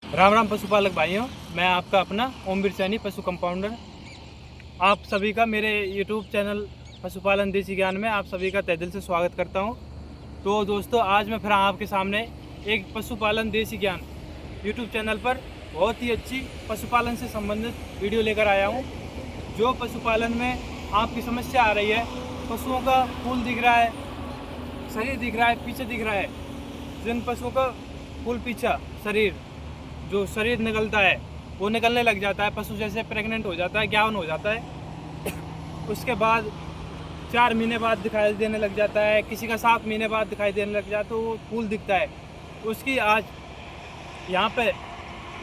राम राम पशुपालक भाइयों, मैं आपका अपना ओमवीर सैनी पशु कंपाउंडर। आप सभी का मेरे यूट्यूब चैनल पशुपालन देसी ज्ञान में आप सभी का तहे दिल से स्वागत करता हूं। तो दोस्तों, आज मैं फिर आपके सामने एक पशुपालन देसी ज्ञान यूट्यूब चैनल पर बहुत ही अच्छी पशुपालन से संबंधित वीडियो लेकर आया हूं। जो पशुपालन में आपकी समस्या आ रही है, पशुओं का फूल दिख रहा है, शरीर दिख रहा है, पीछे दिख रहा है, जिन पशुओं का फूल पीछा शरीर, जो शरीर निकलता है वो निकलने लग जाता है, पशु जैसे प्रेग्नेंट हो जाता है, ज्ञान हो जाता है, उसके बाद 4 महीने बाद दिखाई देने लग जाता है, किसी का 7 महीने बाद दिखाई देने लग जाता है, तो वो फूल दिखता है। उसकी आज यहाँ पे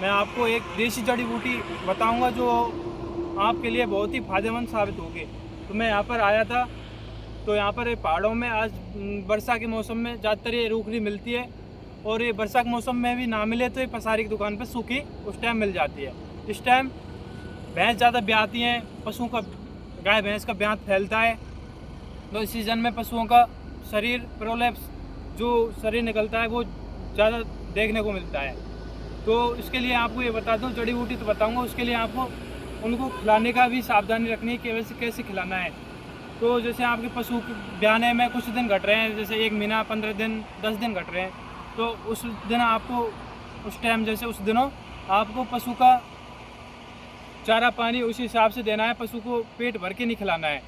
मैं आपको एक देसी जड़ी बूटी बताऊंगा जो आपके लिए बहुत ही फायदेमंद साबित होगी। तो मैं यहाँ पर आया था, तो यहाँ पर पहाड़ों में आज वर्षा के मौसम में ज़्यादातर ये रूखरी मिलती है, और ये वर्षा के मौसम में भी ना मिले तो ये पसारी की दुकान पर सूखी उस टाइम मिल जाती है। इस टाइम भैंस ज़्यादा ब्याती हैं, पशुओं का, गाय भैंस का ब्यात फैलता है, तो इस सीज़न में पशुओं का शरीर प्रोलैप्स, जो शरीर निकलता है, वो ज़्यादा देखने को मिलता है। तो इसके लिए आपको ये बता दूं, जड़ी बूटी तो बताऊंगा, उसके लिए आपको उनको खिलाने का भी सावधानी रखनी है कि वैसे कैसे खिलाना है। तो जैसे आपके पशु ब्याने में कुछ दिन घट रहे हैं, जैसे 1 महीना, 15 दिन, 10 दिन घट रहे हैं, तो उस दिन आपको, उस टाइम जैसे उस दिनों आपको पशु का चारा पानी उसी हिसाब से देना है। पशु को पेट भर के नहीं खिलाना है,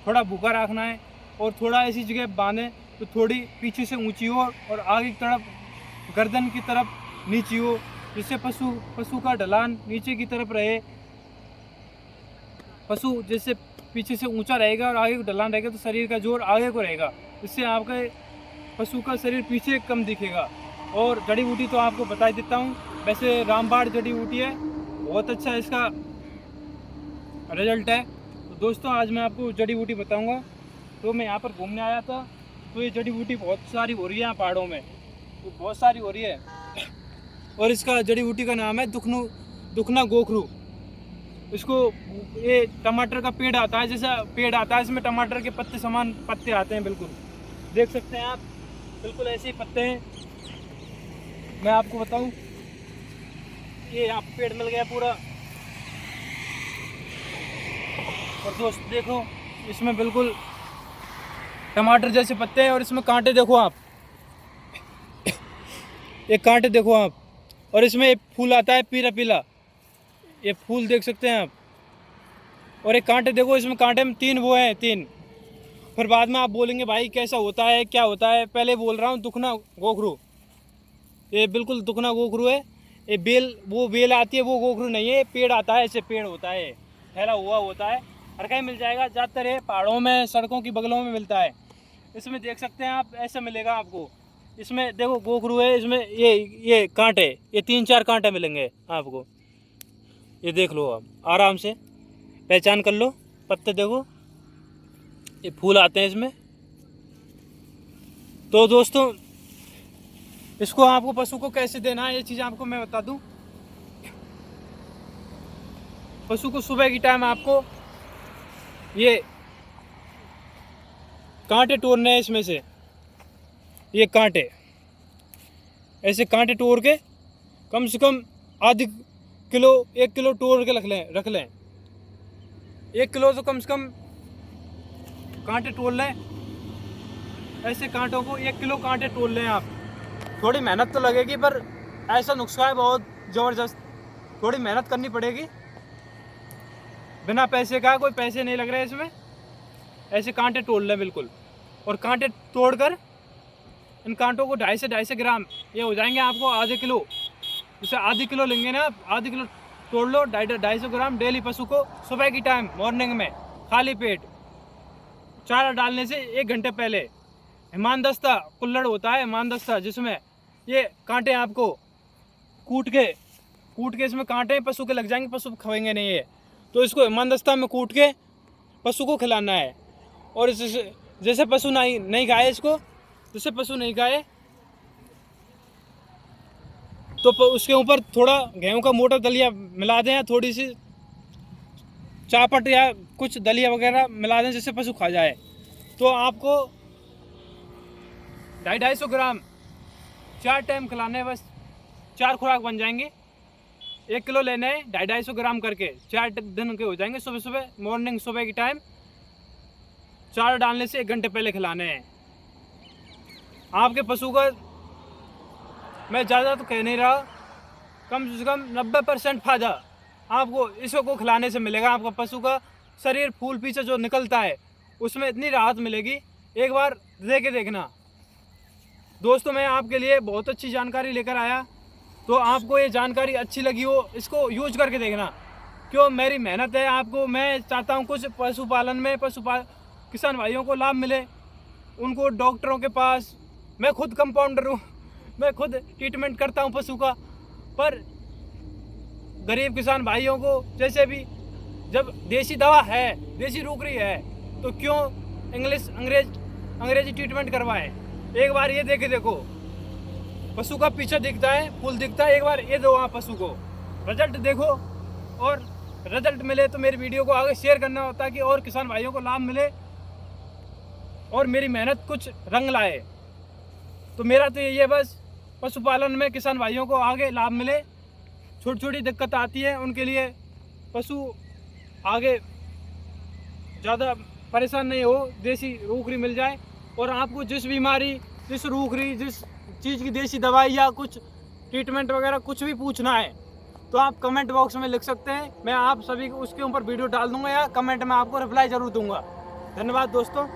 थोड़ा भूखा रखना है, और थोड़ा ऐसी जगह बांधे तो थोड़ी पीछे से ऊंची हो और आगे की तरफ गर्दन की तरफ नीची हो, जिससे पशु का ढलान नीचे की तरफ रहे। पशु जैसे पीछे से ऊंचा रहेगा और आगे को ढलान रहेगा, तो शरीर का जोर आगे को रहेगा, इससे आपके पशु का शरीर पीछे कम दिखेगा। और जड़ी बूटी तो आपको बता ही देता हूँ, वैसे रामबाण जड़ी बूटी है, बहुत अच्छा इसका रिजल्ट है। तो दोस्तों, आज मैं आपको जड़ी बूटी बताऊंगा। तो मैं यहाँ पर घूमने आया था, तो ये जड़ी बूटी बहुत सारी हो रही है यहाँ पहाड़ों में, तो बहुत सारी हो रही है, और इसका जड़ी बूटी का नाम है दुखना गोखरू। इसको, ये टमाटर का पेड़ आता है, जैसा पेड़ आता है, इसमें टमाटर के पत्ते समान पत्ते आते हैं, बिल्कुल देख सकते हैं आप, बिल्कुल ऐसे ही पत्ते हैं। मैं आपको बताऊं, ये यहाँ पेड़ मिल गया पूरा, और दोस्त देखो, इसमें बिल्कुल टमाटर जैसे पत्ते हैं, और इसमें कांटे देखो आप, ये कांटे देखो आप, और इसमें एक फूल आता है पीला पीला, ये फूल देख सकते हैं आप, और एक कांटे देखो, इसमें कांटे में 3 वो हैं, 3। फिर बाद में आप बोलेंगे भाई कैसा होता है, क्या होता है, पहले बोल रहा हूँ दुखना गोखरू, ये बिल्कुल दुखना गोखरू है। ये बेल, वो बेल आती है, वो गोखरू नहीं है, पेड़ आता है, ऐसे पेड़ होता है, फैला हुआ होता है, हर कहीं मिल जाएगा, ज़्यादातर है पहाड़ों में, सड़कों की बगलों में मिलता है। इसमें देख सकते हैं आप, ऐसा मिलेगा आपको, इसमें देखो गोखरू है, इसमें ये कांटे, ये 3-4 कांटे मिलेंगे आपको, ये देख लो आप, आराम से पहचान कर लो, पत्ते देखो, ये फूल आते हैं इसमें। तो दोस्तों, इसको आपको पशु को कैसे देना है, ये चीज़ आपको मैं बता दूं। पशु को सुबह की टाइम आपको ये कांटे तोड़ने हैं, इसमें से ये कांटे, ऐसे कांटे तोड़ के कम से कम आधे किलो, 1 किलो तोड़ के रख लें 1 किलो तो कम से कम कांटे तोड़ लें। ऐसे कांटों को 1 किलो कांटे तोड़ लें आप। थोड़ी मेहनत तो लगेगी, पर ऐसा नुस्खा है बहुत ज़बरदस्त, थोड़ी मेहनत करनी पड़ेगी, बिना पैसे का, कोई पैसे नहीं लग रहे इसमें। ऐसे कांटे तोड़ लें बिल्कुल, और कांटे तोड़कर इन कांटों को 250 से 250 ग्राम, ये हो जाएंगे आपको आधे किलो। जैसे आधे किलो लेंगे ना आप, आधे किलो तोड़ लो, 250 ग्राम डेली पशु को सुबह की टाइम मॉर्निंग में खाली पेट, चारा डालने से 1 घंटे पहले। हिमानदस्ता कुल्हड़ होता है, हिमानदस्ता, जिसमें ये कांटे आपको कूट के इसमें कांटे पशु के लग जाएंगे, पशु खाएंगे नहीं है, तो इसको हिमानदस्ता में कूट के पशु को खिलाना है। और जैसे पशु नहीं खाए इसको, जैसे पशु नहीं खाए तो उसके ऊपर थोड़ा गेहूं का मोटा दलिया मिला दें, या थोड़ी सी चापट या कुछ दलिया वगैरह मिला दें, जिससे पशु खा जाए। तो आपको 250-250 ग्राम 4 टाइम खिलाने, बस 4 खुराक बन जाएंगे। 1 किलो लेने हैं 250 ग्राम करके, 4 दिन के हो जाएंगे। सुबह सुबह मॉर्निंग सुबह की टाइम चारा डालने से 1 घंटे पहले खिलाने हैं। आपके पशु का मैं ज़्यादा तो कह नहीं रहा, कम से कम 90% फायदा आपको इसको खिलाने से मिलेगा। आपका पशु का शरीर फूल पीछे जो निकलता है उसमें इतनी राहत मिलेगी, एक बार दे के देखना। दोस्तों मैं आपके लिए बहुत अच्छी जानकारी लेकर आया, तो आपको ये जानकारी अच्छी लगी हो इसको यूज करके देखना। क्यों मेरी मेहनत है, आपको मैं चाहता हूँ कुछ पशुपालन में किसान भाइयों को लाभ मिले, उनको डॉक्टरों के पास, मैं खुद कंपाउंडर हूँ, मैं खुद ट्रीटमेंट करता हूँ पशु का, पर गरीब किसान भाइयों को जैसे भी जब देसी दवा है, देसी रोकरी है, तो क्यों अंग्रेजी ट्रीटमेंट करवाएं। एक बार ये देखो, पशु का पीछे दिखता है, फूल दिखता है, एक बार ये दो आप पशु को, रिजल्ट देखो, और रिजल्ट मिले तो मेरी वीडियो को आगे शेयर करना होता है कि और किसान भाइयों को लाभ मिले और मेरी मेहनत कुछ रंग लाए। तो मेरा तो यही है बस, पशुपालन में किसान भाइयों को आगे लाभ मिले। छोटी छोटी दिक्कत आती है उनके लिए पशु आगे ज़्यादा परेशान नहीं हो, देसी रोकरी मिल जाए। और आपको जिस बीमारी, जिस रोकरी, जिस चीज़ की देसी दवाई या कुछ ट्रीटमेंट वगैरह कुछ भी पूछना है तो आप कमेंट बॉक्स में लिख सकते हैं, मैं आप सभी को उसके ऊपर वीडियो डाल दूंगा या कमेंट में आपको रिप्लाई ज़रूर दूंगा। धन्यवाद दोस्तों।